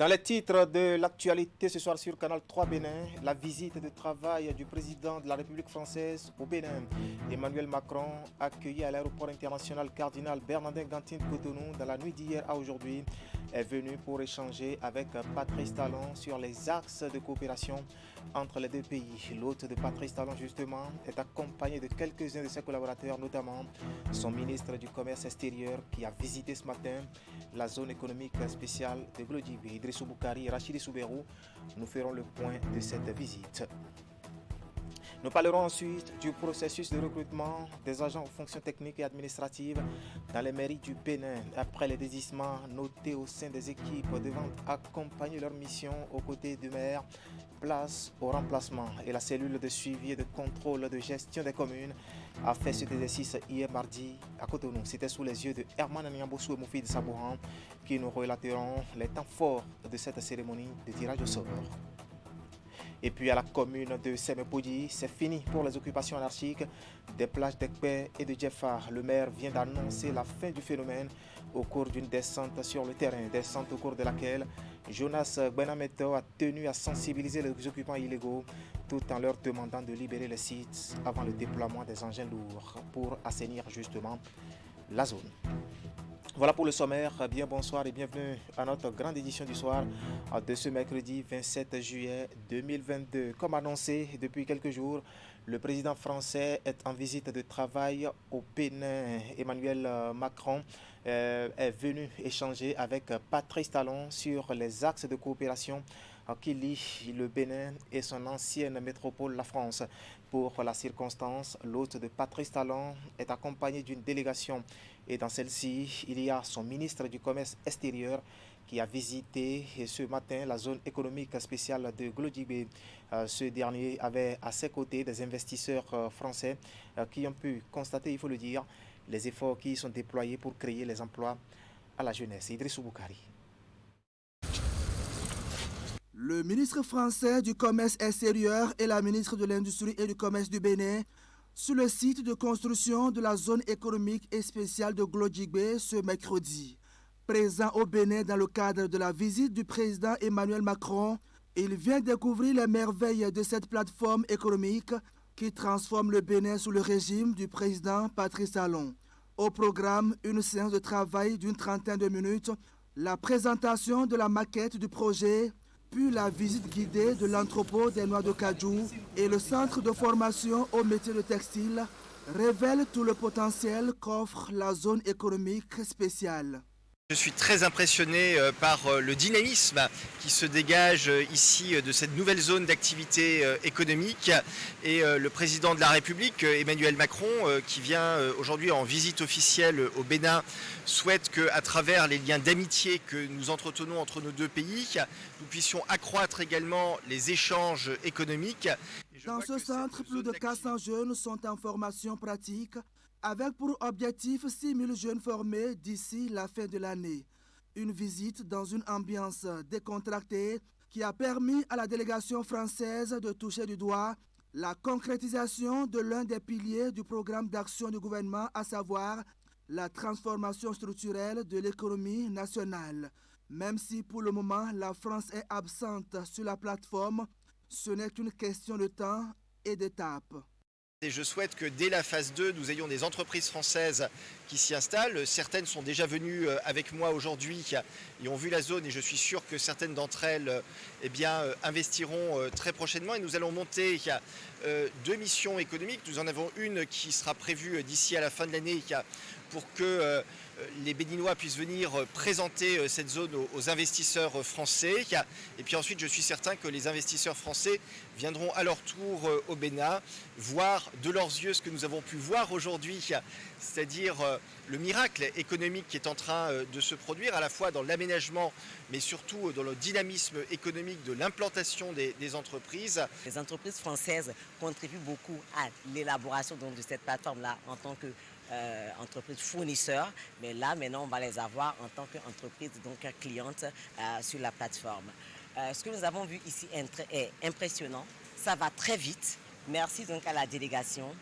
Dans les titres de l'actualité ce soir sur Canal 3 Bénin, la visite de travail du président de la République française au Bénin, Emmanuel Macron, accueilli à l'aéroport international Cardinal Bernardin Gantine de Cotonou dans la nuit d'hier à aujourd'hui, est venu pour échanger avec Patrice Talon sur les axes de coopération entre les deux pays. L'hôte de Patrice Talon, justement, est accompagné de quelques-uns de ses collaborateurs, notamment son ministre du Commerce extérieur qui a visité ce matin la zone économique spéciale de Glodjibé. Idrissou Boukari et Rachidi Souberou nous ferons le point de cette visite. Nous parlerons ensuite du processus de recrutement des agents aux fonctions techniques et administratives dans les mairies du Bénin. Après les désistements notés au sein des équipes devant accompagner leur mission aux côtés du maire, place au remplacement. Et la cellule de suivi et de contrôle de gestion des communes a fait cet exercice hier mardi à Cotonou. C'était sous les yeux de Herman Niambossou et Moufid Sabouran qui nous relateront les temps forts de cette cérémonie de tirage au sort. Et puis à la commune de Semepodi, c'est fini pour les occupations anarchiques des plages d'Ekpe et de Djefa. Le maire vient d'annoncer la fin du phénomène au cours d'une descente sur le terrain, descente au cours de laquelle Jonas Benameto a tenu à sensibiliser les occupants illégaux tout en leur demandant de libérer les sites avant le déploiement des engins lourds pour assainir justement la zone. Voilà pour le sommaire. Bien bonsoir et bienvenue à notre grande édition du soir de ce mercredi 27 juillet 2022. Comme annoncé depuis quelques jours, le président français est en visite de travail au Bénin. Emmanuel Macron est venu échanger avec Patrice Talon sur les axes de coopération qui lient le Bénin et son ancienne métropole, la France. Pour la circonstance, l'hôte de Patrice Talon est accompagné d'une délégation et dans celle-ci, il y a son ministre du Commerce extérieur qui a visité ce matin la zone économique spéciale de Glodjibé. Ce dernier avait à ses côtés des investisseurs français qui ont pu constater, il faut le dire, les efforts qui sont déployés pour créer les emplois à la jeunesse. Idrissou Boukari. Le ministre français du Commerce extérieur et la ministre de l'Industrie et du Commerce du Bénin sur le site de construction de la zone économique et spéciale de Glodjibé ce mercredi. Présent au Bénin dans le cadre de la visite du président Emmanuel Macron, il vient découvrir les merveilles de cette plateforme économique qui transforme le Bénin sous le régime du président Patrice Talon. Au programme, une séance de travail d'une trentaine de minutes, la présentation de la maquette du projet, puis la visite guidée de l'entrepôt des noix de cajou et le centre de formation au métier de textile révèlent tout le potentiel qu'offre la zone économique spéciale. Je suis très impressionné par le dynamisme qui se dégage ici de cette nouvelle zone d'activité économique et le président de la République, Emmanuel Macron, qui vient aujourd'hui en visite officielle au Bénin, souhaite qu'à travers les liens d'amitié que nous entretenons entre nos deux pays, nous puissions accroître également les échanges économiques. Dans ce centre, plus de 400 jeunes sont en formation pratique, avec pour objectif 6 000 jeunes formés d'ici la fin de l'année. Une visite dans une ambiance décontractée qui a permis à la délégation française de toucher du doigt la concrétisation de l'un des piliers du programme d'action du gouvernement, à savoir la transformation structurelle de l'économie nationale. Même si pour le moment la France est absente sur la plateforme, ce n'est qu'une question de temps et d'étape. Et je souhaite que dès la phase 2, nous ayons des entreprises françaises qui s'y installent. Certaines sont déjà venues avec moi aujourd'hui et ont vu la zone et je suis sûr que certaines d'entre elles investiront très prochainement. Et nous allons monter 2 missions économiques. Nous en avons une qui sera prévue d'ici à la fin de l'année pour que les Béninois puissent venir présenter cette zone aux investisseurs français. Et puis ensuite, je suis certain que les investisseurs français viendront à leur tour au Bénin, voir de leurs yeux ce que nous avons pu voir aujourd'hui, c'est-à-dire le miracle économique qui est en train de se produire, à la fois dans l'aménagement, mais surtout dans le dynamisme économique de l'implantation des entreprises. Les entreprises françaises contribuent beaucoup à l'élaboration de cette plateforme-là en tant que entreprises fournisseurs, mais là maintenant on va les avoir en tant qu'entreprise, donc cliente sur la plateforme. Ce que nous avons vu ici est impressionnant, ça va très vite. Merci donc à la délégation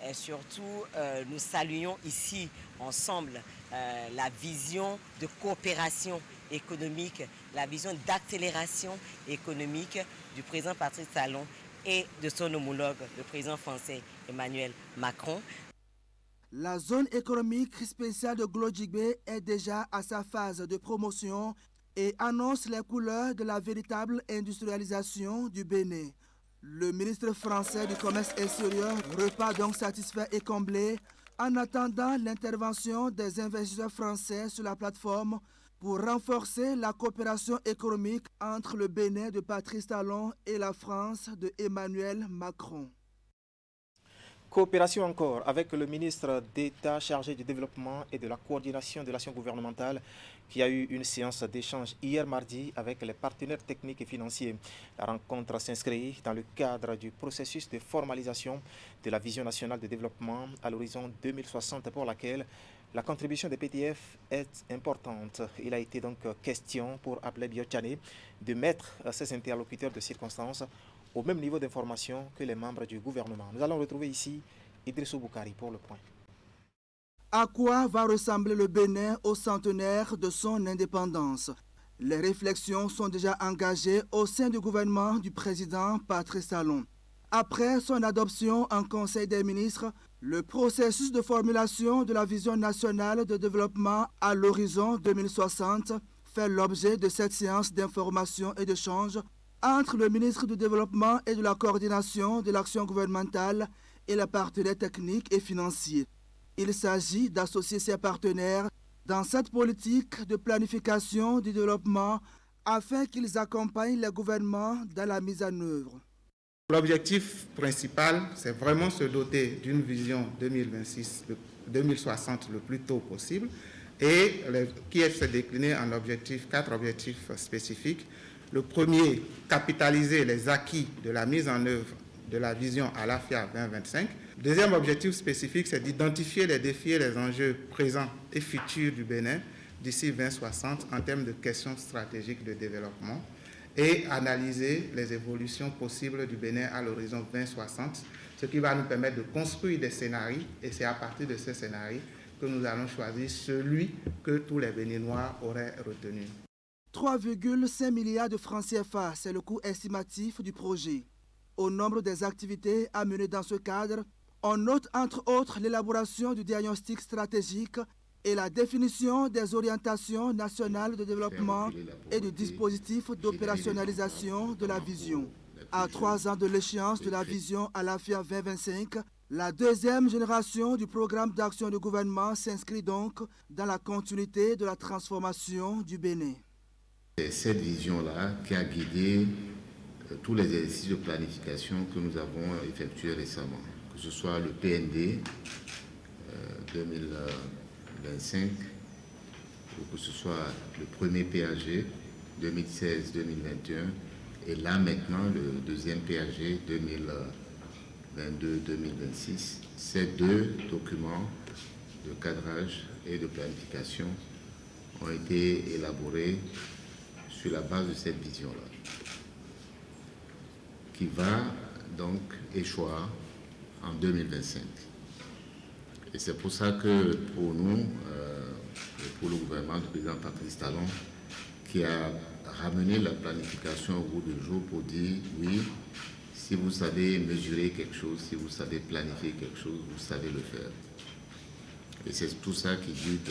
et surtout nous saluons ici ensemble la vision de coopération économique, la vision d'accélération économique du président Patrice Talon et de son homologue, le président français Emmanuel Macron. La zone économique spéciale de Glodjigbe est déjà à sa phase de promotion et annonce les couleurs de la véritable industrialisation du Bénin. Le ministre français du Commerce extérieur repart donc satisfait et comblé en attendant l'intervention des investisseurs français sur la plateforme pour renforcer la coopération économique entre le Bénin de Patrice Talon et la France de Emmanuel Macron. Coopération encore avec le ministre d'État chargé du développement et de la coordination de l'action gouvernementale qui a eu une séance d'échange hier mardi avec les partenaires techniques et financiers. La rencontre s'inscrit dans le cadre du processus de formalisation de la vision nationale de développement à l'horizon 2060 pour laquelle la contribution des PTF est importante. Il a été donc question pour Appelé Biotchane de mettre ses interlocuteurs de circonstances au même niveau d'information que les membres du gouvernement. Nous allons retrouver ici Idrissou Boukari pour le point. À quoi va ressembler le Bénin au centenaire de son indépendance? Les réflexions sont déjà engagées au sein du gouvernement du président Patrice Talon. Après son adoption en Conseil des ministres, le processus de formulation de la vision nationale de développement à l'horizon 2060 fait l'objet de cette séance d'information et d'échange entre le ministre du Développement et de la Coordination de l'action gouvernementale et les partenaires techniques et financiers. Il s'agit d'associer ces partenaires dans cette politique de planification du développement afin qu'ils accompagnent les gouvernements dans la mise en œuvre. L'objectif principal, c'est vraiment se doter d'une vision 2060 le plus tôt possible et qui est décliné en quatre objectifs spécifiques. Le premier, capitaliser les acquis de la mise en œuvre de la vision ALAFIA 2025. Deuxième objectif spécifique, c'est d'identifier les défis et les enjeux présents et futurs du Bénin d'ici 2060 en termes de questions stratégiques de développement et analyser les évolutions possibles du Bénin à l'horizon 2060, ce qui va nous permettre de construire des scénarios et c'est à partir de ces scénarios que nous allons choisir celui que tous les Béninois auraient retenu. 3,5 milliards de francs CFA, c'est le coût estimatif du projet. Au nombre des activités à mener dans ce cadre, on note entre autres l'élaboration du diagnostic stratégique et la définition des orientations nationales de développement et du dispositif d'opérationnalisation de la vision. À 3 ans de l'échéance de la vision ALAFIA 2025, la deuxième génération du programme d'action du gouvernement s'inscrit donc dans la continuité de la transformation du Bénin. C'est cette vision-là qui a guidé tous les exercices de planification que nous avons effectués récemment, que ce soit le PND 2025 ou que ce soit le premier PAG 2016-2021 et là maintenant le deuxième PAG 2022-2026. Ces deux documents de cadrage et de planification ont été élaborés sur la base de cette vision-là, qui va donc échoir en 2025. Et c'est pour ça que pour nous, pour le gouvernement du président Patrice Talon, qui a ramené la planification au bout du jour pour dire oui, si vous savez mesurer quelque chose, si vous savez planifier quelque chose, vous savez le faire. Et c'est tout ça qui guide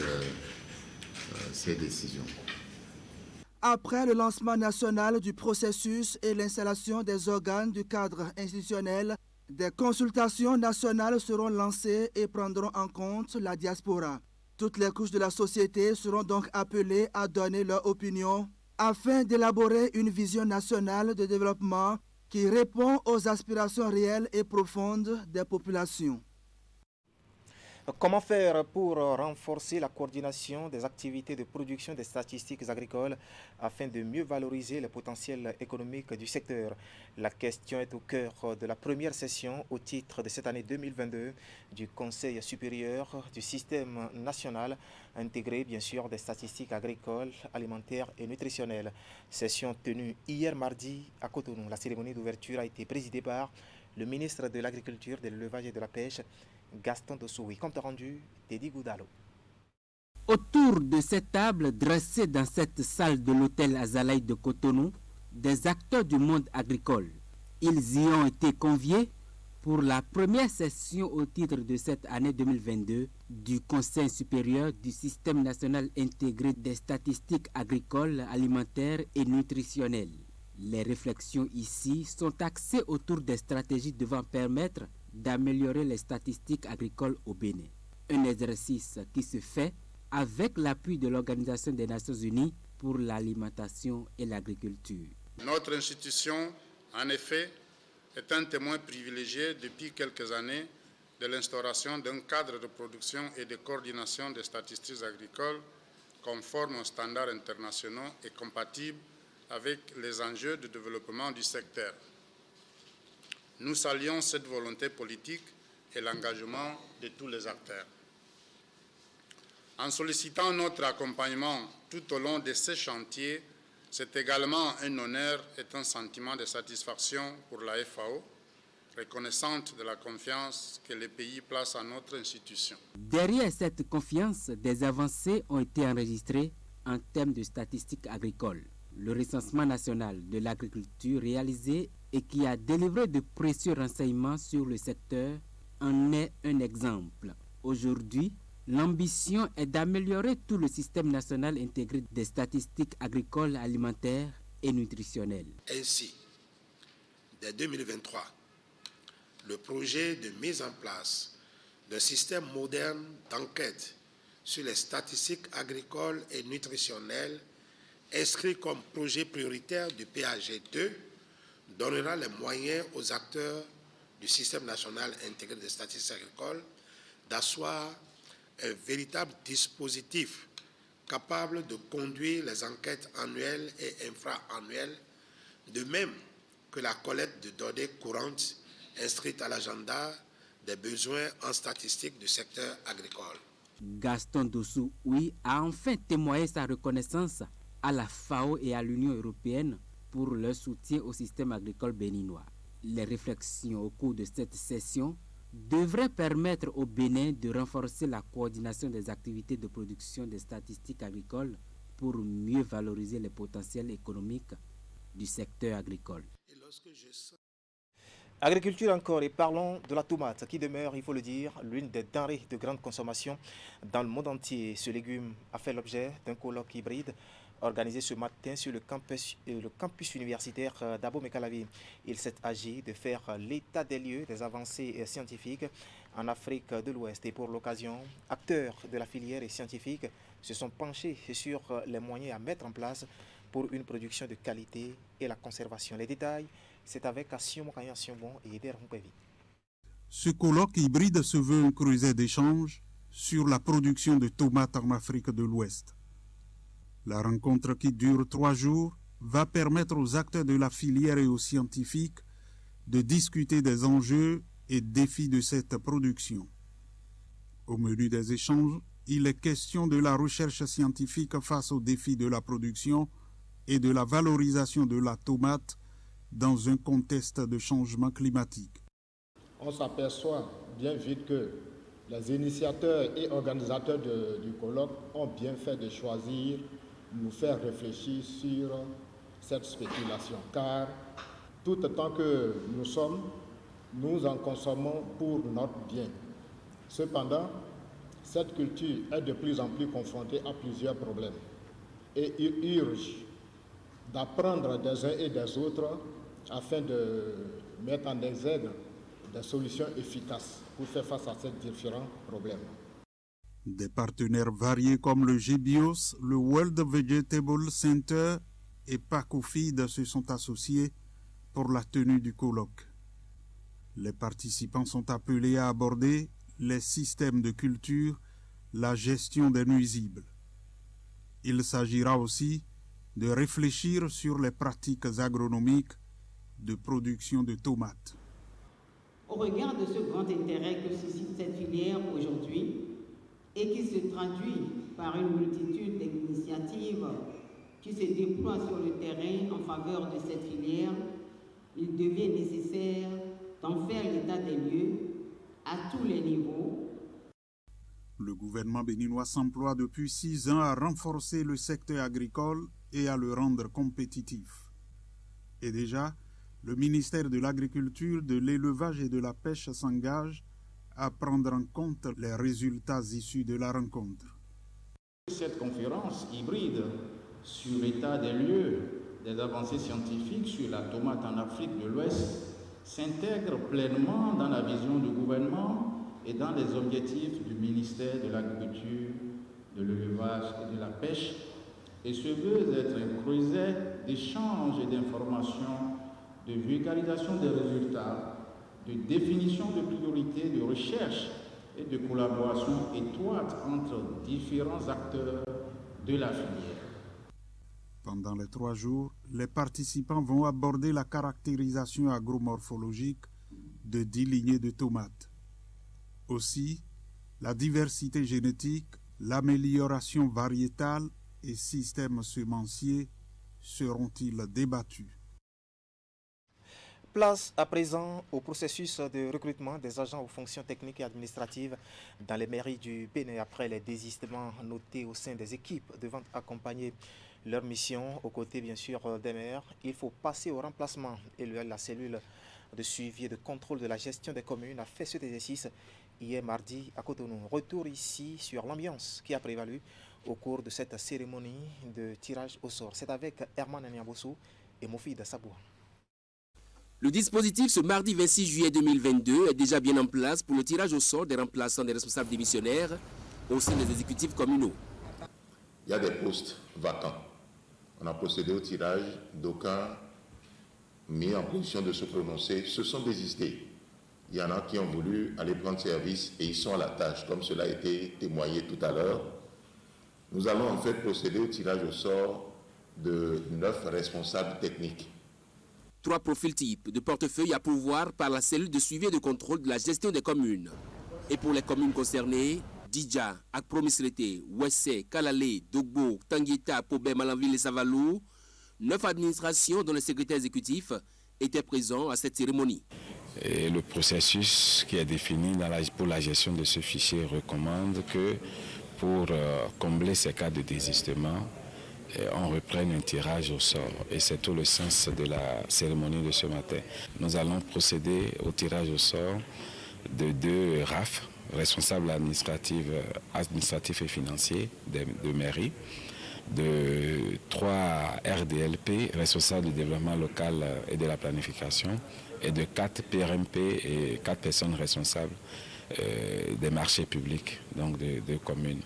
ces décisions. Après le lancement national du processus et l'installation des organes du cadre institutionnel, des consultations nationales seront lancées et prendront en compte la diaspora. Toutes les couches de la société seront donc appelées à donner leur opinion afin d'élaborer une vision nationale de développement qui répond aux aspirations réelles et profondes des populations. Comment faire pour renforcer la coordination des activités de production des statistiques agricoles afin de mieux valoriser le potentiel économique du secteur? La question est au cœur de la première session au titre de cette année 2022 du Conseil supérieur du système national intégré bien sûr des statistiques agricoles, alimentaires et nutritionnelles. Session tenue hier mardi à Cotonou. La cérémonie d'ouverture a été présidée par le ministre de l'Agriculture, de l'Élevage et de la Pêche, Gaston Dossoui. Compte rendu, Teddy Goudalo. Autour de cette table dressée dans cette salle de l'hôtel Azalaï de Cotonou, des acteurs du monde agricole. Ils y ont été conviés pour la première session au titre de cette année 2022 du Conseil supérieur du Système national intégré des statistiques agricoles, alimentaires et nutritionnelles. Les réflexions ici sont axées autour des stratégies devant permettre d'améliorer les statistiques agricoles au Bénin. Un exercice qui se fait avec l'appui de l'Organisation des Nations Unies pour l'alimentation et l'agriculture. Notre institution, en effet, est un témoin privilégié depuis quelques années de l'instauration d'un cadre de production et de coordination des statistiques agricoles conforme aux standards internationaux et compatibles avec les enjeux de développement du secteur. Nous saluons cette volonté politique et l'engagement de tous les acteurs. En sollicitant notre accompagnement tout au long de ces chantiers, c'est également un honneur et un sentiment de satisfaction pour la FAO, reconnaissante de la confiance que les pays placent à notre institution. Derrière cette confiance, des avancées ont été enregistrées en termes de statistiques agricoles. Le recensement national de l'agriculture réalisé et qui a délivré de précieux renseignements sur le secteur en est un exemple. Aujourd'hui, l'ambition est d'améliorer tout le système national intégré des statistiques agricoles, alimentaires et nutritionnelles. Ainsi, dès 2023, le projet de mise en place d'un système moderne d'enquête sur les statistiques agricoles et nutritionnelles, inscrit comme projet prioritaire du PAG2, donnera les moyens aux acteurs du système national intégré des statistiques agricoles d'asseoir un véritable dispositif capable de conduire les enquêtes annuelles et infra-annuelles, de même que la collecte de données courantes inscrites à l'agenda des besoins en statistiques du secteur agricole. Gaston Dossou-Oui a enfin témoigné sa reconnaissance à la FAO et à l'Union européenne pour leur soutien au système agricole béninois. Les réflexions au cours de cette session devrait permettre au Bénin de renforcer la coordination des activités de production des statistiques agricoles pour mieux valoriser les potentiels économiques du secteur agricole. Agriculture encore, et parlons de la tomate qui demeure, il faut le dire, l'une des denrées de grande consommation dans le monde entier. Ce légume a fait l'objet d'un colloque hybride organisé ce matin sur le campus universitaire d'Abomey-Calavi. Il s'est agi de faire l'état des lieux des avancées scientifiques en Afrique de l'Ouest. Et pour l'occasion, acteurs de la filière et scientifiques se sont penchés sur les moyens à mettre en place pour une production de qualité et la conservation. Les détails, c'est avec Assion Mokaya Sionbon et Eder Mukwevi. Ce colloque hybride se veut un creuset d'échange sur la production de tomates en Afrique de l'Ouest. La rencontre qui dure 3 jours va permettre aux acteurs de la filière et aux scientifiques de discuter des enjeux et défis de cette production. Au menu des échanges, il est question de la recherche scientifique face aux défis de la production et de la valorisation de la tomate dans un contexte de changement climatique. On s'aperçoit bien vite que les initiateurs et organisateurs du colloque ont bien fait de choisir nous faire réfléchir sur cette spéculation, car tout autant que nous sommes, nous en consommons pour notre bien. Cependant, cette culture est de plus en plus confrontée à plusieurs problèmes et il urge d'apprendre des uns et des autres afin de mettre en exergue des solutions efficaces pour faire face à ces différents problèmes. Des partenaires variés comme le GBIOS, le World Vegetable Center et Pacofeed se sont associés pour la tenue du colloque. Les participants sont appelés à aborder les systèmes de culture, la gestion des nuisibles. Il s'agira aussi de réfléchir sur les pratiques agronomiques de production de tomates. Au regard de ce grand intérêt que suscite cette filière aujourd'hui et qui se traduit par une multitude d'initiatives qui se déploient sur le terrain en faveur de cette filière, il devient nécessaire d'en faire l'état des lieux à tous les niveaux. Le gouvernement béninois s'emploie depuis 6 ans à renforcer le secteur agricole et à le rendre compétitif. Et déjà, le ministère de l'Agriculture, de l'Élevage et de la Pêche s'engage à prendre en compte les résultats issus de la rencontre. Cette conférence hybride sur l'état des lieux des avancées scientifiques sur la tomate en Afrique de l'Ouest s'intègre pleinement dans la vision du gouvernement et dans les objectifs du ministère de l'Agriculture, de l'Élevage et de la Pêche et se veut être un creuset d'échanges et d'informations, de vulgarisation des résultats, de définition de priorités de recherche et de collaboration étroite entre différents acteurs de la filière. Pendant les 3 jours, les participants vont aborder la caractérisation agromorphologique de 10 lignées de tomates. Aussi, la diversité génétique, l'amélioration variétale et systèmes semenciers seront-ils débattus. Place à présent au processus de recrutement des agents aux fonctions techniques et administratives dans les mairies du Bénin après les désistements notés au sein des équipes devant accompagner leur mission aux côtés bien sûr des maires. Il faut passer au remplacement et la cellule de suivi et de contrôle de la gestion des communes a fait cet exercice hier mardi à Cotonou. Retour ici sur l'ambiance qui a prévalu au cours de cette cérémonie de tirage au sort. C'est avec Herman Niambossou et Mofid Saboua. Le dispositif ce mardi 26 juillet 2022 est déjà bien en place pour le tirage au sort des remplaçants des responsables démissionnaires au sein des exécutifs communaux. Il y a des postes vacants. On a procédé au tirage, d'aucuns mis en position de se prononcer se sont désistés. Il y en a qui ont voulu aller prendre service et ils sont à la tâche, comme cela a été témoigné tout à l'heure. Nous allons en fait procéder au tirage au sort de 9 responsables techniques. 3 profils types de portefeuille à pourvoir par la cellule de suivi et de contrôle de la gestion des communes. Et pour les communes concernées, Didja, Akpromisrete, Wessé, Kalale, Dogbo, Tanguita, Pobé, Malanville et Savalou, 9 administrations dont le secrétaire exécutif étaient présents à cette cérémonie. Et le processus qui est défini pour la gestion de ce fichier recommande que pour combler ces cas de désistement, on reprenne un tirage au sort. Et c'est tout le sens de la cérémonie de ce matin. Nous allons procéder au tirage au sort de 2 RAF, responsables administratifs et financiers de mairie, de 3 RDLP, responsables du développement local et de la planification, et de 4 PRMP et 4 personnes responsables des marchés publics, donc de communes.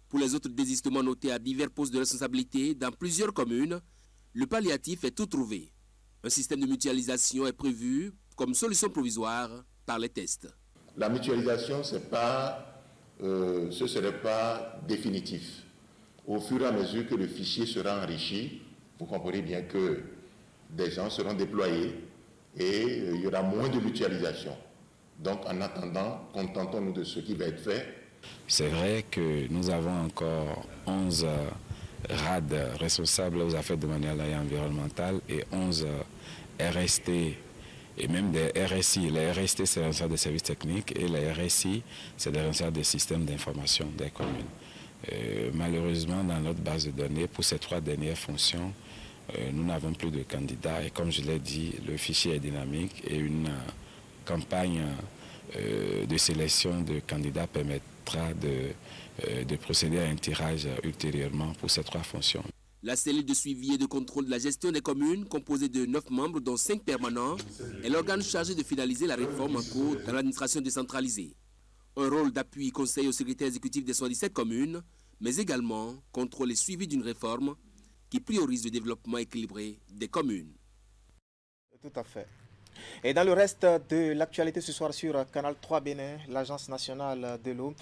Pour les autres désistements notés à divers postes de responsabilité dans plusieurs communes, le palliatif est tout trouvé. Un système de mutualisation est prévu comme solution provisoire par les tests. La mutualisation, ce ne serait pas définitif. Au fur et à mesure que le fichier sera enrichi, vous comprenez bien que des gens seront déployés et il y aura moins de mutualisation. Donc en attendant, contentons-nous de ce qui va être fait. C'est vrai que nous avons encore 11 RAD responsables aux affaires de manière environnementale et 11 RST et même des RSI. Les RST, c'est les responsables des services techniques et les RSI, c'est les responsables des systèmes d'information des communes. Malheureusement, dans notre base de données, pour ces 3 dernières fonctions, nous n'avons plus de candidats et comme je l'ai dit, le fichier est dynamique et une campagne de sélection de candidats permettra de procéder à un tirage ultérieurement pour ces 3 fonctions. La cellule de suivi et de contrôle de la gestion des communes, composée de 9 membres, dont 5 permanents, est l'organe chargé de finaliser la réforme en cours dans l'administration décentralisée. Un rôle d'appui conseil au secrétaire exécutif des 117 communes, mais également contrôle et suivi d'une réforme qui priorise le développement équilibré des communes. Tout à fait. Et dans le reste de l'actualité ce soir sur Canal 3 Bénin, l'Agence nationale de l'eau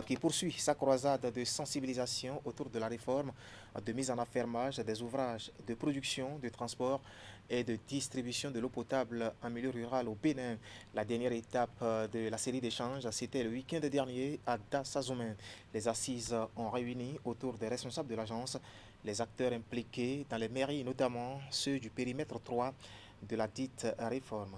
qui poursuit sa croisade de sensibilisation autour de la réforme de mise en affermage des ouvrages de production, de transport et de distribution de l'eau potable en milieu rural au Bénin. La dernière étape de la série d'échanges, c'était le week-end dernier à Dassazoumen. Les assises ont réuni autour des responsables de l'agence les acteurs impliqués dans les mairies, notamment ceux du périmètre 3 de la dite réforme.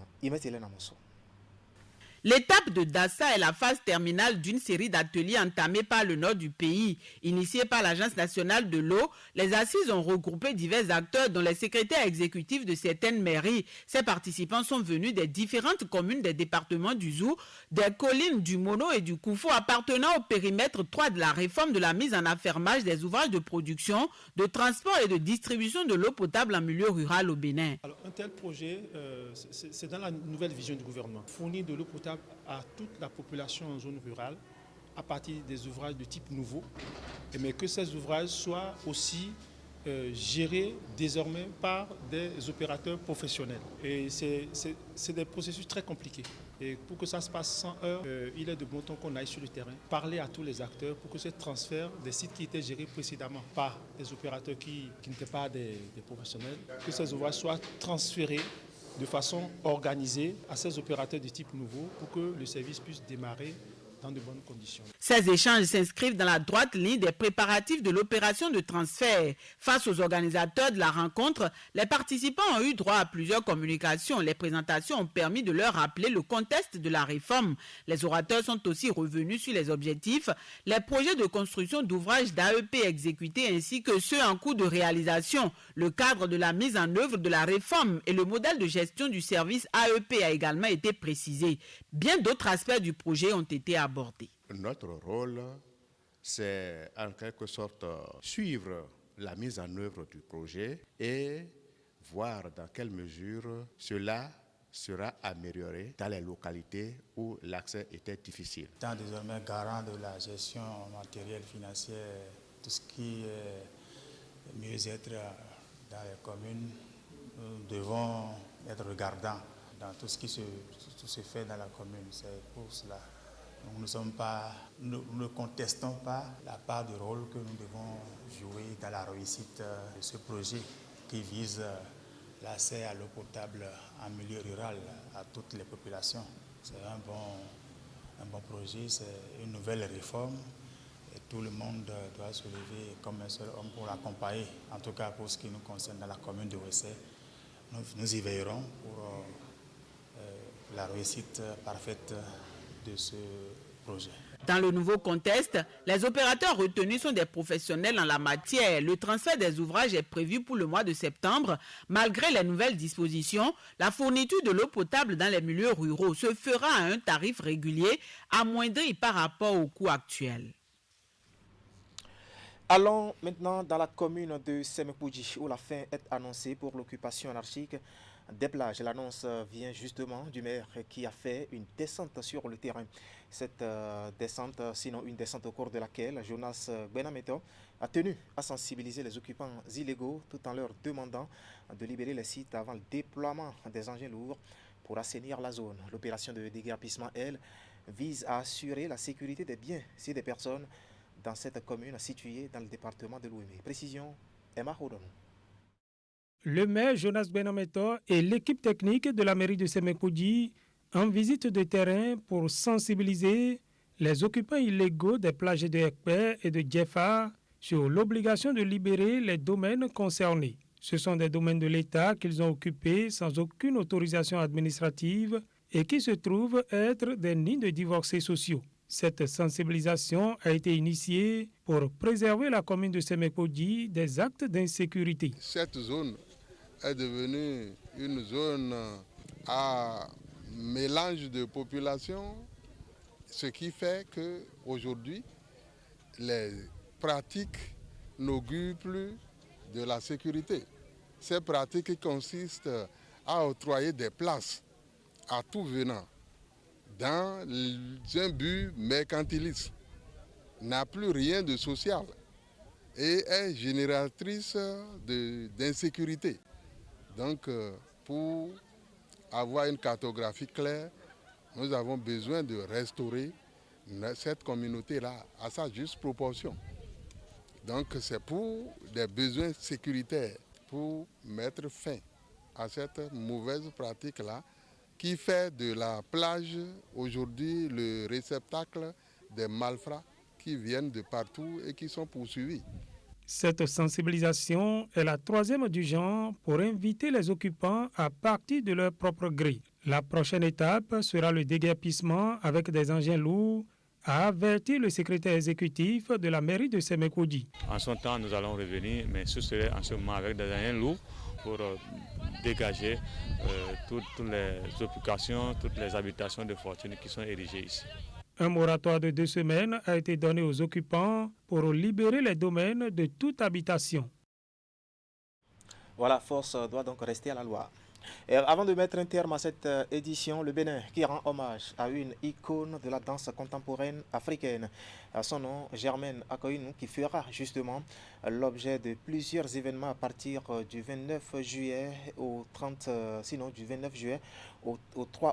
L'étape de Dassa est la phase terminale d'une série d'ateliers entamés par le nord du pays. Initiés par l'Agence nationale de l'eau, les assises ont regroupé divers acteurs dont les secrétaires exécutifs de certaines mairies. Ces participants sont venus des différentes communes des départements du Zou, des collines du Mono et du Koufou appartenant au périmètre 3 de la réforme de la mise en affermage des ouvrages de production, de transport et de distribution de l'eau potable en milieu rural au Bénin. Alors, un tel projet, c'est dans la nouvelle vision du gouvernement. Fournir de l'eau potable à toute la population en zone rurale à partir des ouvrages de type nouveau, mais que ces ouvrages soient aussi gérés désormais par des opérateurs professionnels. Et c'est des processus très compliqués. Et pour que ça se passe sans heurts, il est de bon ton qu'on aille sur le terrain, parler à tous les acteurs pour que ce transfert des sites qui étaient gérés précédemment par des opérateurs qui n'étaient pas des professionnels, que ces ouvrages soient transférés de façon organisée à ces opérateurs de type nouveau pour que le service puisse démarrer dans de bonnes conditions. Ces échanges s'inscrivent dans la droite ligne des préparatifs de l'opération de transfert. Face aux organisateurs de la rencontre, les participants ont eu droit à plusieurs communications. Les présentations ont permis de leur rappeler le contexte de la réforme. Les orateurs sont aussi revenus sur les objectifs, les projets de construction d'ouvrages d'AEP exécutés ainsi que ceux en cours de réalisation. Le cadre de la mise en œuvre de la réforme et le modèle de gestion du service AEP a également été précisé. Bien d'autres aspects du projet ont été abordés. Notre rôle, c'est en quelque sorte suivre la mise en œuvre du projet et voir dans quelle mesure cela sera amélioré dans les localités où l'accès était difficile. Étant désormais garant de la gestion matérielle financière, tout ce qui est mieux-être dans les communes, nous devons être regardants dans tout ce qui se fait dans la commune. C'est pour cela. Nous ne contestons pas la part du rôle que nous devons jouer dans la réussite de ce projet qui vise l'accès à l'eau potable en milieu rural à toutes les populations. C'est un bon projet, c'est une nouvelle réforme et tout le monde doit se lever comme un seul homme pour l'accompagner. En tout cas, pour ce qui nous concerne dans la commune de Wessé, nous y veillerons pour la réussite parfaite de ce projet. Dans le nouveau contexte, les opérateurs retenus sont des professionnels en la matière. Le transfert des ouvrages est prévu pour le mois de septembre. Malgré les nouvelles dispositions, la fourniture de l'eau potable dans les milieux ruraux se fera à un tarif régulier, amoindri par rapport au coût actuel. Allons maintenant dans la commune de Semekouji où la fin est annoncée pour l'occupation anarchique des plages. L'annonce vient justement du maire qui a fait une descente sur le terrain. Cette descente, sinon une descente au cours de laquelle Jonas Benameto a tenu à sensibiliser les occupants illégaux tout en leur demandant de libérer les sites avant le déploiement des engins lourds pour assainir la zone. L'opération de déguerpissement, elle, vise à assurer la sécurité des biens et des personnes dans cette commune située dans le département de l'Ouémé. Précision, Emma Houdon. Le maire Jonas Benameto et l'équipe technique de la mairie de Semekouji en visite de terrain pour sensibiliser les occupants illégaux des plages de Ekpe et de Djefa sur l'obligation de libérer les domaines concernés. Ce sont des domaines de l'État qu'ils ont occupés sans aucune autorisation administrative et qui se trouvent être des nids de divorcés sociaux. Cette sensibilisation a été initiée pour préserver la commune de Semekouji des actes d'insécurité. Cette zone est devenue une zone à mélange de population, ce qui fait qu'aujourd'hui, les pratiques n'augurent plus de la sécurité. Ces pratiques consistent à octroyer des places à tout venant dans un but mercantiliste, n'a plus rien de social et est génératrice d'insécurité. Donc, pour avoir une cartographie claire, nous avons besoin de restaurer cette communauté-là à sa juste proportion. Donc, c'est pour des besoins sécuritaires, pour mettre fin à cette mauvaise pratique-là, qui fait de la plage aujourd'hui le réceptacle des malfrats qui viennent de partout et qui sont poursuivis. Cette sensibilisation est la troisième du genre pour inviter les occupants à partir de leur propre gré. La prochaine étape sera le déguerpissement avec des engins lourds, a averti le secrétaire exécutif de la mairie de Sémékoudi. En son temps, nous allons revenir, mais ce serait en ce moment avec des engins lourds pour dégager toutes les occupations, toutes les habitations de fortune qui sont érigées ici. Un moratoire de 2 semaines a été donné aux occupants pour libérer les domaines de toute habitation. Voilà, force doit donc rester à la loi. Et avant de mettre un terme à cette édition, le Bénin qui rend hommage à une icône de la danse contemporaine africaine. À son nom, Germaine Akoinou, qui fera justement l'objet de plusieurs événements à partir du 29 juillet au 3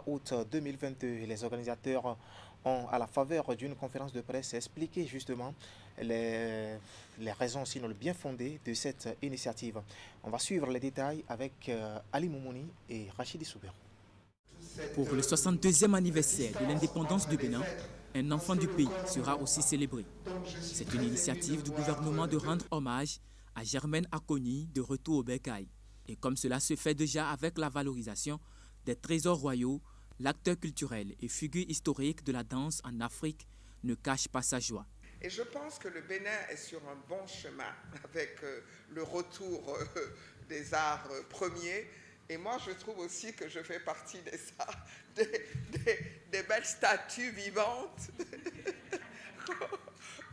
août 2022. Les organisateurs ont, à la faveur d'une conférence de presse, expliqué justement les raisons, sinon le bien fondé de cette initiative. On va suivre les détails avec Ali Moumouni et Rachidi Soubero. Pour le 62e anniversaire de l'indépendance du Bénin, un enfant du pays sera aussi célébré. C'est une initiative du gouvernement de rendre hommage à Germaine Akoinou de retour au bercail. Et comme cela se fait déjà avec la valorisation des trésors royaux, l'acteur culturel et figure historique de la danse en Afrique ne cache pas sa joie. Et je pense que le Bénin est sur un bon chemin avec le retour des arts premiers. Et moi, je trouve aussi que je fais partie des belles statues vivantes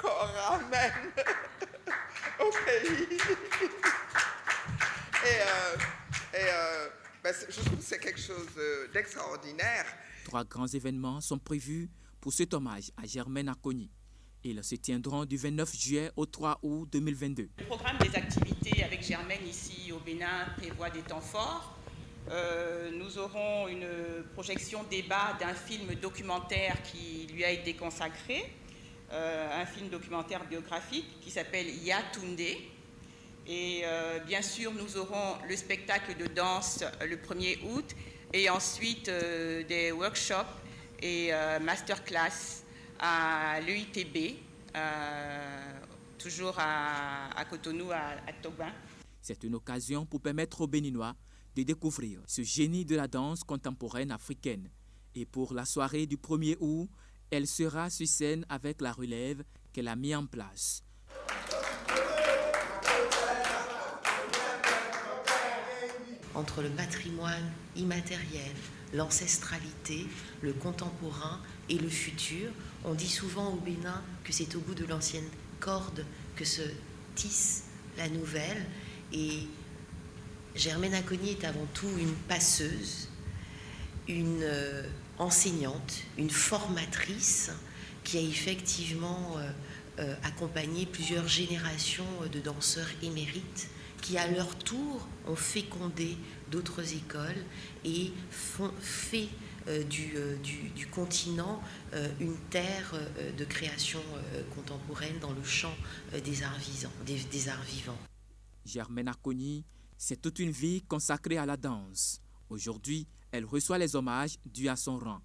qu'on ramène au pays. Je trouve que c'est quelque chose d'extraordinaire. 3 grands événements sont prévus pour cet hommage à Germaine Akoinou. Ils se tiendront du 29 juillet au 3 août 2022. Le programme des activités avec Germaine ici au Bénin prévoit des temps forts. Nous aurons une projection débat d'un film documentaire qui lui a été consacré, un film documentaire biographique qui s'appelle Yatunde. Et bien sûr, nous aurons le spectacle de danse le 1er août et ensuite des workshops et masterclass à l'EITB, toujours à Cotonou, à Tobin. C'est une occasion pour permettre aux Béninois de découvrir ce génie de la danse contemporaine africaine. Et pour la soirée du 1er août, elle sera sur scène avec la relève qu'elle a mis en place. Entre le patrimoine immatériel, l'ancestralité, le contemporain et le futur, on dit souvent au Bénin que c'est au bout de l'ancienne corde que se tisse la nouvelle. Et Germaine Akoinou est avant tout une passeuse, une enseignante, une formatrice qui a effectivement accompagné plusieurs générations de danseurs émérites qui à leur tour ont fécondé d'autres écoles et fait du continent une terre de création contemporaine dans le champ des arts vivants. Germaine Akoinou, c'est toute une vie consacrée à la danse. Aujourd'hui, elle reçoit les hommages dus à son rang.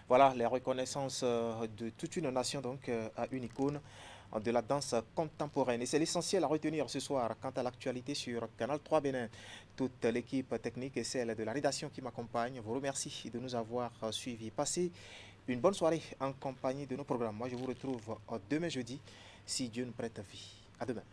Voilà les reconnaissances de toute une nation donc à une icône de la danse contemporaine. Et c'est l'essentiel à retenir ce soir quant à l'actualité sur Canal 3 Bénin. Toute l'équipe technique et celle de la rédaction qui m'accompagne vous remercie de nous avoir suivis. Passez une bonne soirée en compagnie de nos programmes. Moi, je vous retrouve demain jeudi, si Dieu nous prête vie. À demain.